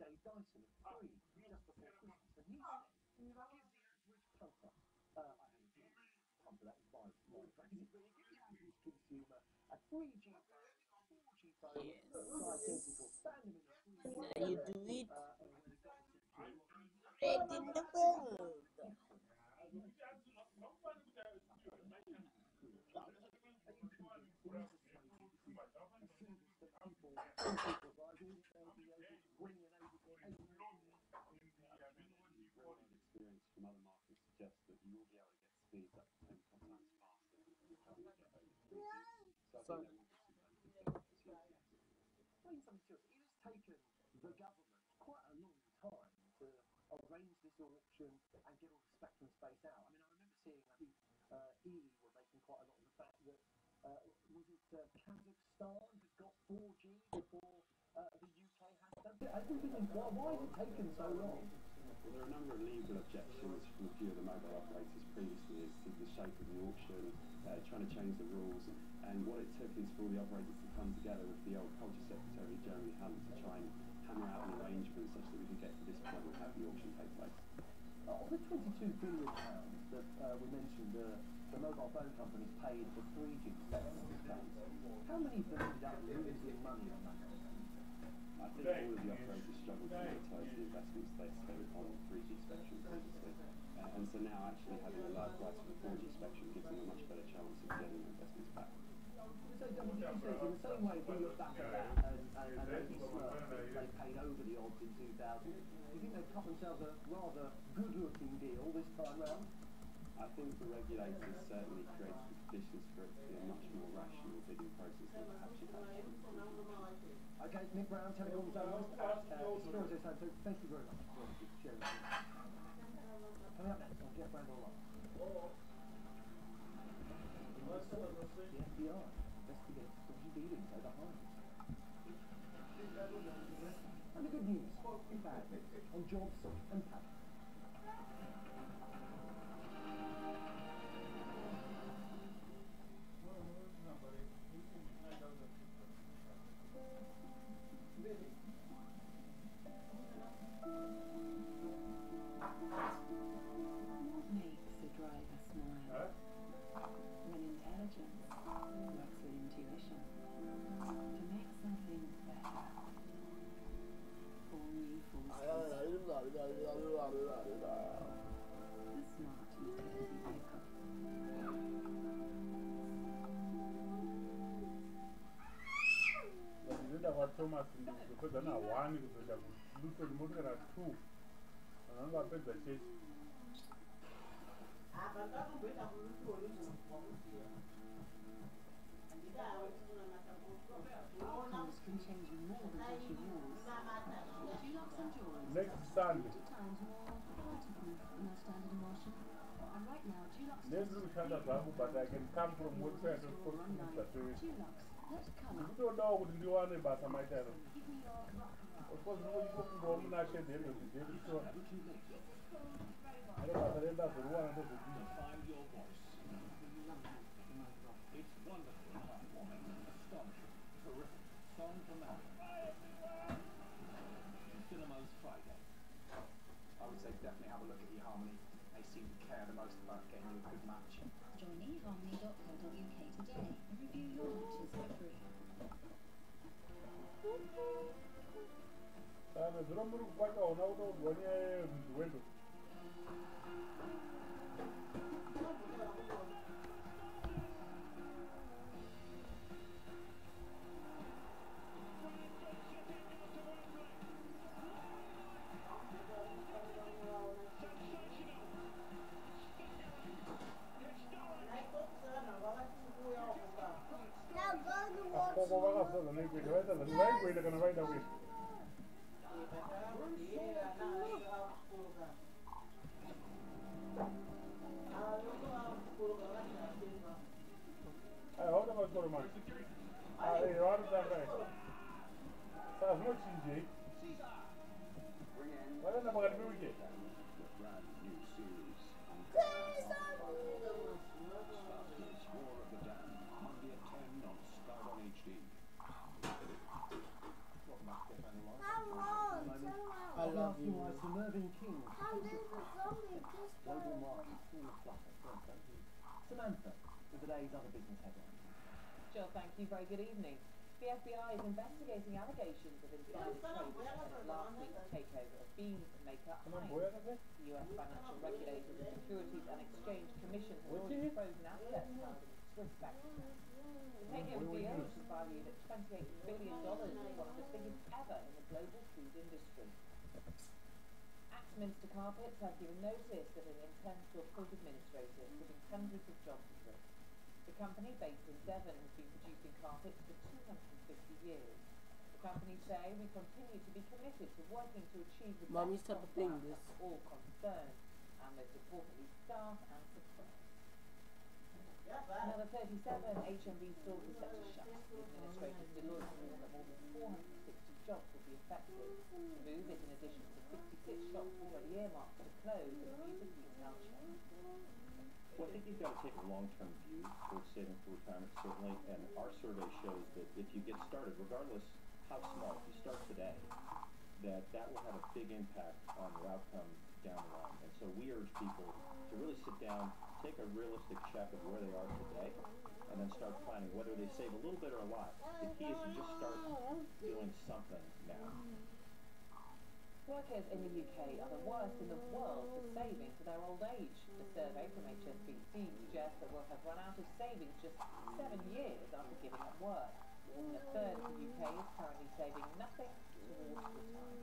Dave Dyson at 3 just before Christmas, and he said, give the average poker, I hate pump that is my phrasing, but you give the average consumer a 3G phone, 4G phone, Yes. look identical, stand them in a 3G Now you phone, do it where they've got the security, right in the world. and you can do things as crazy as a single step people in people's lives, all they'll be able to bring an 80 real-world experience from other markets suggests that you will be able to get speeds up to 10 times faster than you can currently get over 3G. So I think there will be some benefits there for consumers. saying something serious. It has taken the government quite a long time to arrange this auction and get all the spectrum spaced out. I mean, I remember seeing, I think EE were making quite a lot of the fact that, was it Kazakhstan had got 4G before the UK had that? I've been thinking, why has it taken so long? Well, there are a number of legal objections from a few of the mobile operators previously as to the shape of the auction, trying to change the rules, and what it took is for all the operators to come together with the old Culture Secretary, Jeremy Hunt, to try and hammer out an arrangement such that we could get to this point and have the auction take place. Of the £22 billion that we mentioned, the mobile phone companies paid for 3G spectrum discounts, how many of them ended up losing money on that? I think all of the operators struggled to monetize the investments they spent on 3G spectrum previously. And so now actually having a live price for the 4G spectrum gives them a much better chance of getting their investments back. So, in the same way, if we look back at that and maybe they paid over the odds in 2000, do you think they've cut themselves a rather good-looking deal this time round? I think the regulators certainly created the conditions for it to be a much more rational bidding process than perhaps you've had. Okay, Nick Brown, Telecom Journalist at Espirito Santo. Thank you very much for sharing this. Coming up next on Jeff Randall Live. The FBI investigates 3 dealings over Heinz. And the good news, in bad news, on jobs and pay. What makes a driver smile? When intelligence works with intuition to make something better. All new forces. The smart utility vehicle. Kuzoenda kwaThomas kuzopedza na1 kuzoenda kuLuton motokari 2 vanhu vapedza chechi. Outcomes can change you more than what you use. Dulux and Jaws Next Sunday. 2 times more waterproof than our standard emulsion. And right now, Dulux Nezviri kushanda zvangu but I can come from website of course Dulux, let colour. ndikutodawo kuti ndiwane basa maitaro. Give me your rock. Of course ndinokungowo muna shedhero zvidheri kushora. Ane basa rendazoriwana ndozodii. Find your voice. It's wonderful, heartwarming, astonishing, terrific. Song from the Cinemas Friday. I would say definitely have a look at eHarmony. They seem to care the most about getting you a good match. Join eharmony.co.uk today and review your matches for free. Saka zviro muri kwakaona kutodzwa nyaya yezviwendo. Apopo vakazodza nekuita vaita zvati vaingoita kana vaida kuita. Hauna machikoro manje. Vanotanga. Saka zvinochinjei. Vanoenda pakati peweekend. Brand new series. War of the Damned, Monday at 10 on Sky One HD. Welcome back to Jeff Randall Live. There's a Mervyn King. How did the zombie just Global go? market full of flutter. Samantha, with the day's other business headlines. Jill, thank you. Very good evening. The FBI is investigating allegations of insider trading in last week's takeover of Beams Maker Hines. The US Financial Regulators and Securities and Exchange Commission has already frozen assets held in the Swiss bank. The takeover deal, which is valued at $28 billion, is one of the biggest ever in the global food industry. Axminster Carpets have given notice that it intends to appoint administrators, putting hundreds of jobs at risk. The company, based in Devon, has been producing carpets for 250 years. The company say we continue to be committed to working to achieve the Mum, you best said the possible fingers. outcome for all concerned, and most importantly, staff and suppliers. Another 37 HMV stores are set to shut. The administrators Deloitte warned that more than 460 jobs will be affected. The move is in addition to 66 shops already earmarked to close in the music retail chain. Well, I think you've got to take a long-term view towards saving for retirement, certainly, and our survey shows that if you get started, regardless how small, if you start today, that will have a big impact on your outcome down the line. And so we urge people to really sit down, take a realistic check of where they are today, and then start planning whether they save a little bit or a lot. The key is to just start doing something now. Workers in the UK are the worst in the world for saving for their old age. A survey from HSBC suggests that we'll have run out of savings just 7 years after giving up work. And a third of the UK is currently saving nothing towards retirement.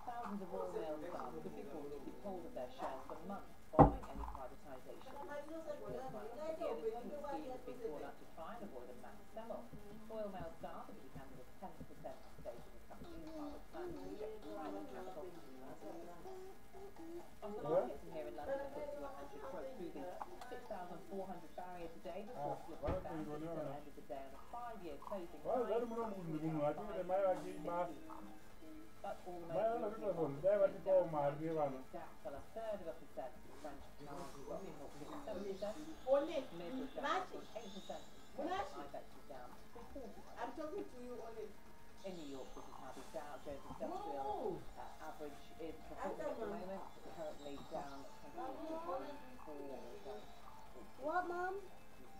Thousands of Royal Mail staff could be forced to keep hold of their shares for months following any privatisation. The editor was scheme has been called up to try and avoid a mass sell-off. Royal Mail staff are to be handed a 10% stake in the company as part of plans to inject private capital. Off the markets and here in London, the FTSE 100 broke through the 6,400 barrier today before slipping back and still ended the day on a 5-year closing high. But all the major European markets went down. The DAX fell 1/3%. The French pound dropped 0.7%. MIB was down 8%. IBEX was down 3/4%. I'm talking to you only. In New York, this is how the Dow Jones Industrial average is performing at the moment, currently down 24. What, Mum?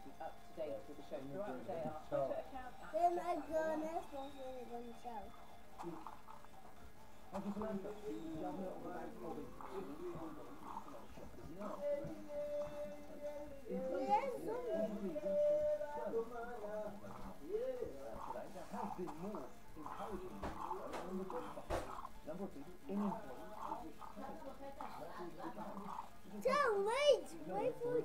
Keep up to date with the show throughout the day. Our Twitter account at Then I Just go Online. next one when you're going to show. Thank you, Samantha. The governor of the Bank of England shoppers now. There has been more encouragement on the job market. Number of people in employment Don't wait! Wait for you.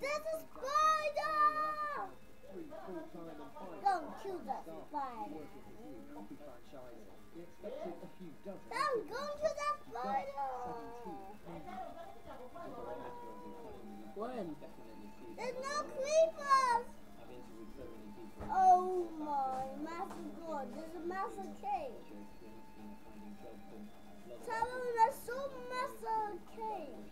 There's a spider! Don't kill that spider. Coffee franchise. We expected a few dozen. Don't go to that spider! When? There's no creepers! Oh my, massive god, there's a massive cave. Tell them there's so massive cave.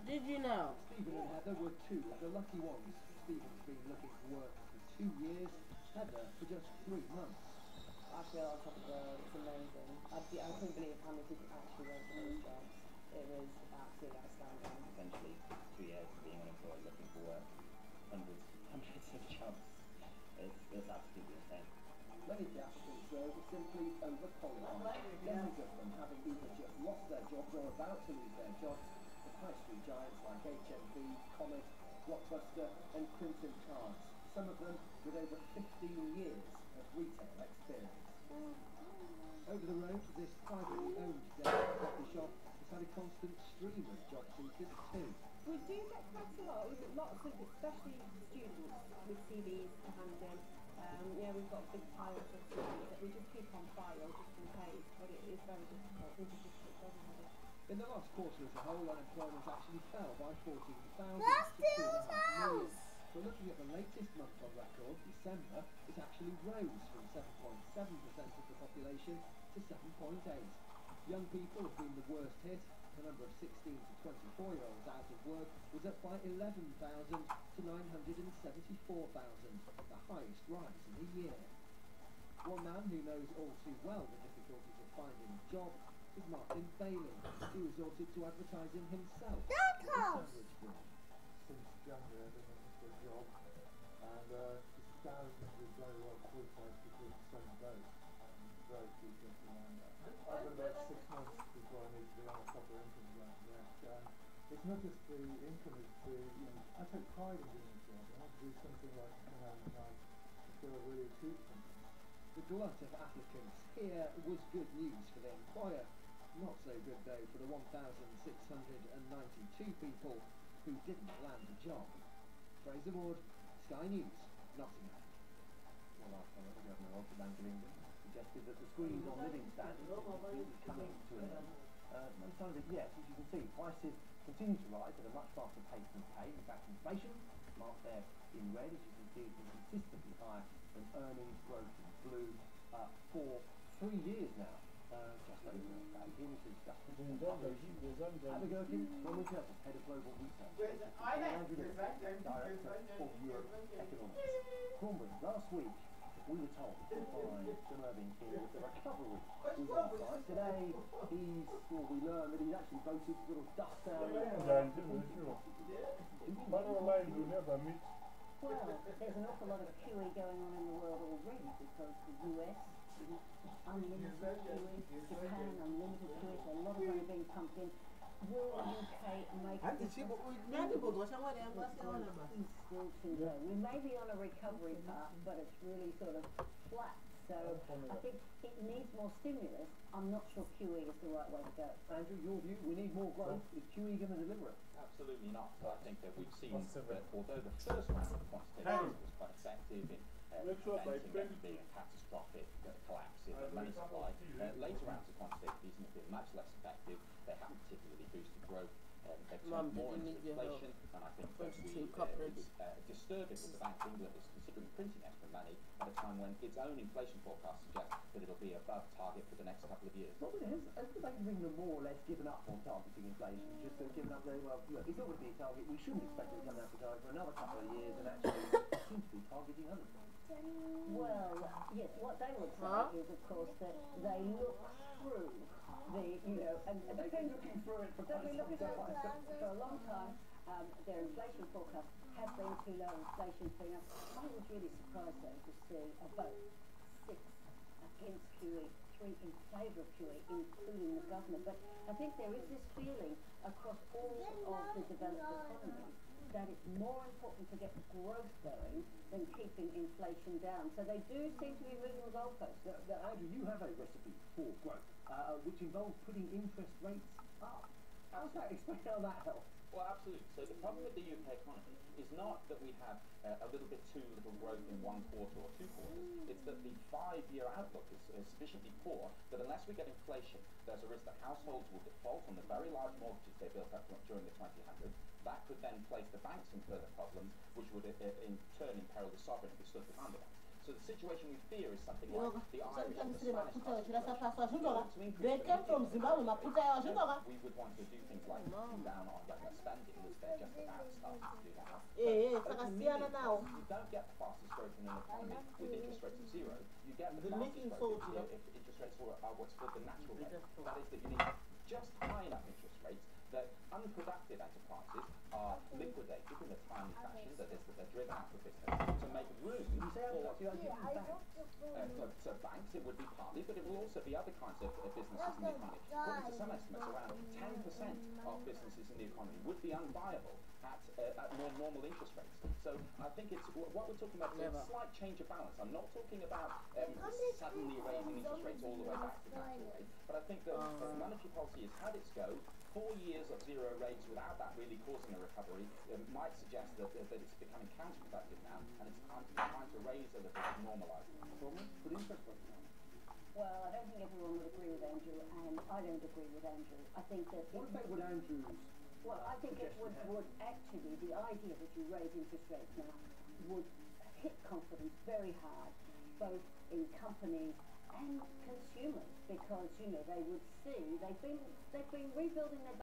Did you know? Stephen and Heather were two of the lucky ones. Stephen's been looking for work for 2 years, Heather for just 3 months. I feel on top of the world, it's amazing. I couldn't believe how many people actually went for those jobs. It was absolutely outstanding. Essentially, 2 years of being unemployed, looking for work, hundreds of jobs. It's absolutely insane. Many of the applicants, though, were simply overqualified. Dozens of them having either just lost their jobs or about to lose their jobs with high street giants like HMV, Comet, Blockbuster and Crimson Cards. Some of them with over 15 years of retail experience. Over the road, this privately owned coffee shop has had a constant stream of job seekers too. We do get quite a lot. We get lots of, especially students with CVs to hand in. Yeah, we've got big piles of CVs that we just keep on file just in case, but it is very difficult. It is difficult for everybody. In the last quarter as a whole, unemployment actually fell by 14,000 That's to 2.5 Bill's million. house! But looking at the latest month on record, December, it actually rose from 7.7% of the population to 7.8%. Young people have been the worst hit. The number of 16 to 24-year-olds out of work was up by 11,000 to 974,000, the highest rise in a year. One man who knows all too well the difficulties of finding a job is Martin Bailey, who resorted to advertising himself as a sandwich boy. Since January I've been looking for a job, and just thousands of very well qualified people in the same boat, and very few jobs around that. I've got about 6 months before I need to be on a proper income grant next, and it's not just the income, it's the, I take pride in doing this job. I want to do something where I can come out at night and feel I really achieved something. The glut of applicants here was good news for the employer. Not so good though for the 1,692 people who didn't land a job. Fraser Ward, Sky News, Nottingham. Well, last time the Governor of the Bank of England suggested that the squeeze on living standards is coming to an end. No sign of it yet. As you can see, prices continue to rise at a much faster pace than pay. In fact, inflation, marked there in red, as you can see, is consistently higher than earnings growth in blue for 3 years now. Just over here we see stuff. Abby Gherkin, Ronald Curtis, Head of Global Research, Andrew Lewis, Director of Europe Economics. Cornbridge, last week we were told by John Irving here that the recovery is on site. Today we learned that he's actually voted a little dust down. Well, there's an awful lot of QE going on in the world already because the US, unlimited QE, Japan, unlimited QE, so a lot of money being pumped in. Will the UK make a difference? It's still too low. We may be on a recovery path, but it's really sort of flat. So I think it needs more stimulus. I'm not sure QE is the right way to go. Andrew, your view, we need more growth. Is QE going to deliver it? Absolutely not. So I think that we've seen that although the first round of quantitative was quite effective in preventing there to be a catastrophic collapse in the money supply, later rounds of quantitative easing have been much less effective. They haven't particularly boosted growth. They've turned more into inflation, and I think that it's disturbing that the Bank of England is considering printing extra money at a time when its own inflation forecast suggests that it'll be above target for the next couple of years. Well, has the Bank of England more or less given up on targeting inflation? Just given up there, well, look, it's not going to be a target. We shouldn't expect it to come out to target for another couple of years, and actually it seems to be targeting underperformance. Well, yes, what they would say is, of course, that they look through the, and they've been looking through it for a long time. Their inflation forecast has been too low. Inflation's been up. I was really surprised though to see a vote 6 against QE, 3 in favour of QE, including the government. But I think there is this feeling across all of the developed economies that it's more important to get growth going than keeping inflation down. So they do seem to be moving the goalposts. Andrew, you have a recipe for growth, which involves putting interest rates up. How's that? Explain how that helps. Well, absolutely. So the problem with the UK economy is not that we have a little bit too little growth in 1 quarter or 2 quarters. It's that the 5-year outlook is sufficiently poor that unless we get inflation, there's a risk that households will default on the very large mortgages they built up during the 2000s. That could then place the banks in further problems, which would in turn imperil the sovereign if it stood behind the banks. So the situation we fear is something like the Irish or the Spanish crisis. We would want to do things like cut down on government spending, which they're just about starting to do now. You don't get the fastest growth in an economy with interest rates of 0. You get the fastest growth if interest rates are what's called the natural rate. That is that you need just high enough interest rates that unproductive enterprises are liquidated in a timely fashion, that is, that they're driven out of business, to make room for so banks, it would be partly, but it will also be other kinds of businesses in the economy. According to some estimates, around 10% of businesses in the economy would be unviable at more normal interest rates. So I think it's what we're talking about is a slight change of balance. I'm not talking about suddenly raising interest rates all the way back to the natural rate, but I think that monetary policy has had its go. 4 years of 0 rates without that really causing a recovery might suggest that it's becoming counterproductive now, and it's time to raise a little bit, normalise it. Put interest rates down. Well, I don't think everyone would agree with Andrew, and I don't agree with Andrew. I think that... What effect would Andrew's... Well, I think it would actually, the idea that you raise interest rates now would hit confidence very hard, both in companies and consumers, because they would see they've been rebuilding their